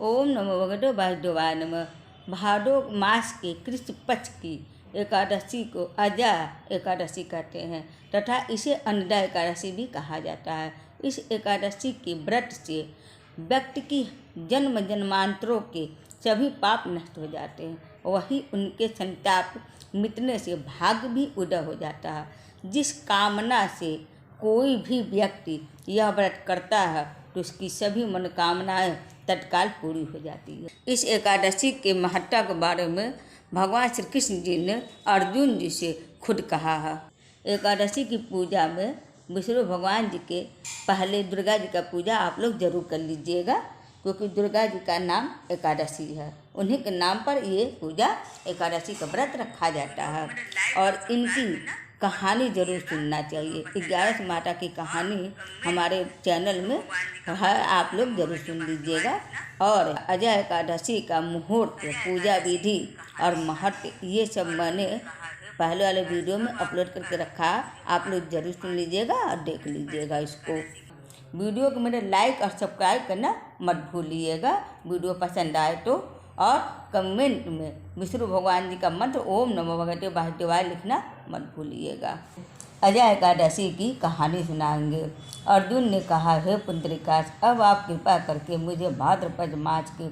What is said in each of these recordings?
ओम नमो भगवते वासुदेवाय नमः। भादो मास के कृष्ण पक्ष की एकादशी को अजा एकादशी कहते हैं तथा इसे अन्नदा एकादशी भी कहा जाता है। इस एकादशी के व्रत से व्यक्ति की जन्म जन्मांतरों के सभी पाप नष्ट हो जाते हैं, वही उनके संताप मिटने से भाग्य भी उदय हो जाता है। जिस कामना से कोई भी व्यक्ति यह व्रत करता है तो उसकी सभी मनोकामनाएं तत्काल पूरी हो जाती है। इस एकादशी के महत्ता के बारे में भगवान श्री कृष्ण जी ने अर्जुन जी से खुद कहा है। एकादशी की पूजा में विष्णु भगवान जी के पहले दुर्गा जी का पूजा आप लोग जरूर कर लीजिएगा, क्योंकि दुर्गा जी का नाम एकादशी है। उन्हीं के नाम पर ये पूजा एकादशी का व्रत रखा जाता है और इनकी कहानी जरूर सुनना चाहिए। 11 माता की कहानी हमारे चैनल में है, आप लोग जरूर सुन लीजिएगा। और अजय एकादशी का मुहूर्त, पूजा विधि और महत्व ये सब मैंने पहले वाले वीडियो में अपलोड करके रखा है, आप लोग जरूर सुन लीजिएगा और देख लीजिएगा इसको। वीडियो को मेरे लाइक और सब्सक्राइब करना मत भूलिएगा वीडियो पसंद आए तो, और कमेंट में विष्णु भगवान जी का मंत्र ओम नमो भगवते वासुदेवाय लिखना मत भूलिएगा। अजय एकादशी की कहानी सुनाएंगे। अर्जुन ने कहा, हे पुंडरीकाक्ष, अब आप कृपा करके मुझे भाद्रपद मास के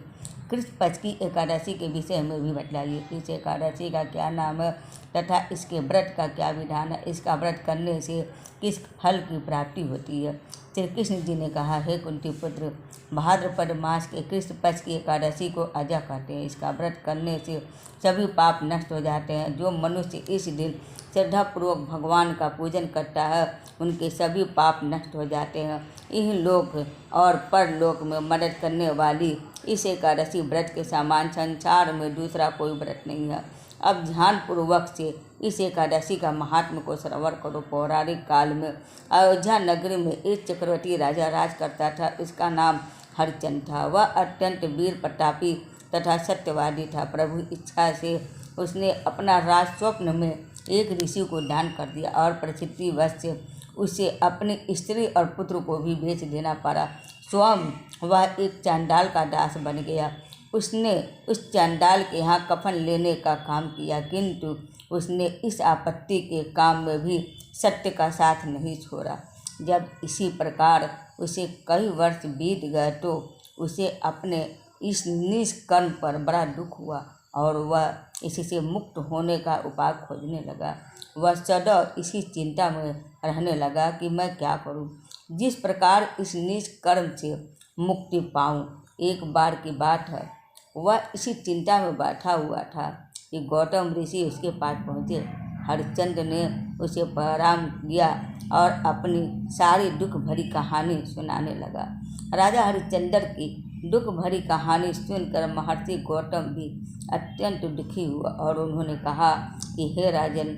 कृष्ण पक्ष की एकादशी के विषय में भी बतलाइए। इस एकादशी का क्या नाम है तथा इसके व्रत का क्या विधान है, इसका व्रत करने से किस फल की प्राप्ति होती है। श्री कृष्ण जी ने कहा, हे कुंती पुत्र, भाद्रपद मास के कृष्ण पक्ष की एकादशी को अजा कहते हैं। इसका व्रत करने से सभी पाप नष्ट हो जाते हैं। जो मनुष्य इस दिन श्रद्धापूर्वक भगवान का पूजन करता है उनके सभी पाप नष्ट हो जाते हैं। इन लोक और परलोक में मदद करने वाली इस एकादशी व्रत के समान संसार में दूसरा कोई व्रत नहीं है। अब ध्यानपूर्वक से इस एकादशी का महात्म को श्रवण करो। पौराणिक काल में अयोध्या नगरी में एक चक्रवर्ती राजा राज करता था। इसका नाम हरिश्चंद्र था। वह अत्यंत वीर प्रतापी तथा सत्यवादी था। प्रभु इच्छा से उसने अपना राज स्वप्न में एक ऋषि को दान कर दिया और परिस्थितिवश से उसे अपनी स्त्री और पुत्र को भी बेच देना पड़ा। स्वयं वह एक चांडाल का दास बन गया। उसने उस चांडाल के यहाँ कफन लेने का काम किया, किंतु उसने इस आपत्ति के काम में भी सत्य का साथ नहीं छोड़ा। जब इसी प्रकार उसे कई वर्ष बीत गए तो उसे अपने इस नीच कर्म पर बड़ा दुख हुआ और वह इससे मुक्त होने का उपाय खोजने लगा। वह सदैव इसी चिंता में रहने लगा कि मैं क्या करूं, जिस प्रकार इस नीच कर्म से मुक्ति पाऊं। एक बार की बात है, वह इसी चिंता में बैठा हुआ था कि गौतम ऋषि उसके पास पहुँचे। हरिश्चंद्र ने उसे प्रणाम किया और अपनी सारी दुख भरी कहानी सुनाने लगा। राजा हरिश्चंद्र की दुख भरी कहानी सुनकर महर्षि गौतम भी अत्यंत दुखी हुआ और उन्होंने कहा कि हे राजन,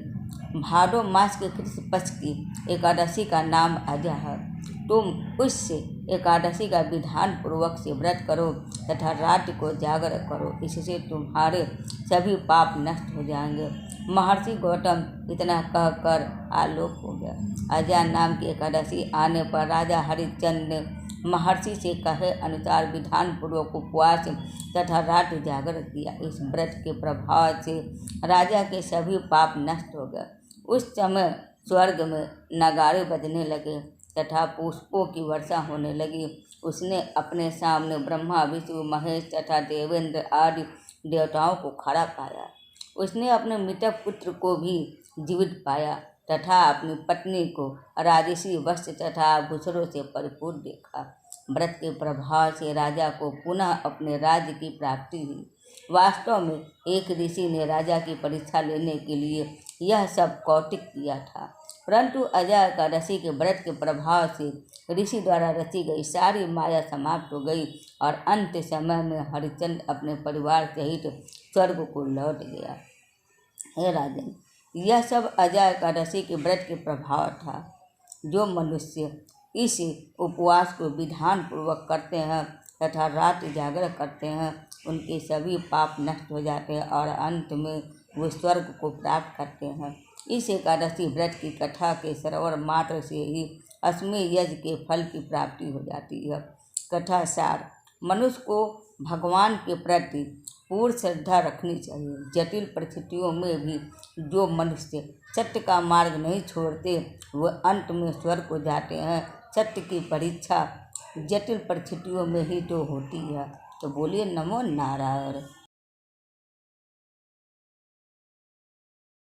भादो मास के कृष्ण पक्ष की एकादशी का नाम अजा है। तुम उस एकादशी का विधान पूर्वक से व्रत करो तथा रात को जागरण करो, इससे तुम्हारे सभी पाप नष्ट हो जाएंगे। महर्षि गौतम इतना कहकर आलोक हो गया। अजा नाम की एकादशी आने पर राजा हरिश्चंद्र ने महर्षि से कहे अनुसार विधान पूर्वक उपवास तथा रात जागरण किया। इस व्रत के प्रभाव से राजा के सभी पाप नष्ट हो गए। उस समय स्वर्ग में नगाड़े बजने लगे तथा पुष्पों की वर्षा होने लगी। उसने अपने सामने ब्रह्मा, विष्णु, महेश तथा देवेंद्र आदि देवताओं को खड़ा पाया। उसने अपने मृतक पुत्र को भी जीवित पाया तथा अपनी पत्नी को राजसी वस्त्र तथा आभूषणों से परिपूर्ण देखा। व्रत के प्रभाव से राजा को पुनः अपने राज्य की प्राप्ति हुई। वास्तव में एक ऋषि ने राजा की परीक्षा लेने के लिए यह सब कौतिक किया था, परंतु अजय एकादशी के व्रत के प्रभाव से ऋषि द्वारा रची गई सारी माया समाप्त हो गई और अंत समय में हरिश्चंद्र अपने परिवार सहित स्वर्ग को लौट गया। हे राजन, यह सब अजय एकादशी के व्रत के प्रभाव था। जो मनुष्य इस उपवास को विधान पूर्वक करते हैं तथा रात जागरण करते हैं उनके सभी पाप नष्ट हो जाते हैं और अंत में वो स्वर्ग को प्राप्त करते हैं। इस एकादशी व्रत की कथा के श्रवण मात्र से ही अश्वमेध यज्ञ के फल की प्राप्ति हो जाती है। कथा सार, मनुष्य को भगवान के प्रति पूर्ण श्रद्धा रखनी चाहिए। जटिल परिस्थितियों में भी जो मनुष्य सत्य का मार्ग नहीं छोड़ते वह अंत में स्वर्ग को जाते हैं। सत्य की परीक्षा जटिल परिस्थितियों में ही तो होती है। तो बोलिए नमो नारायण।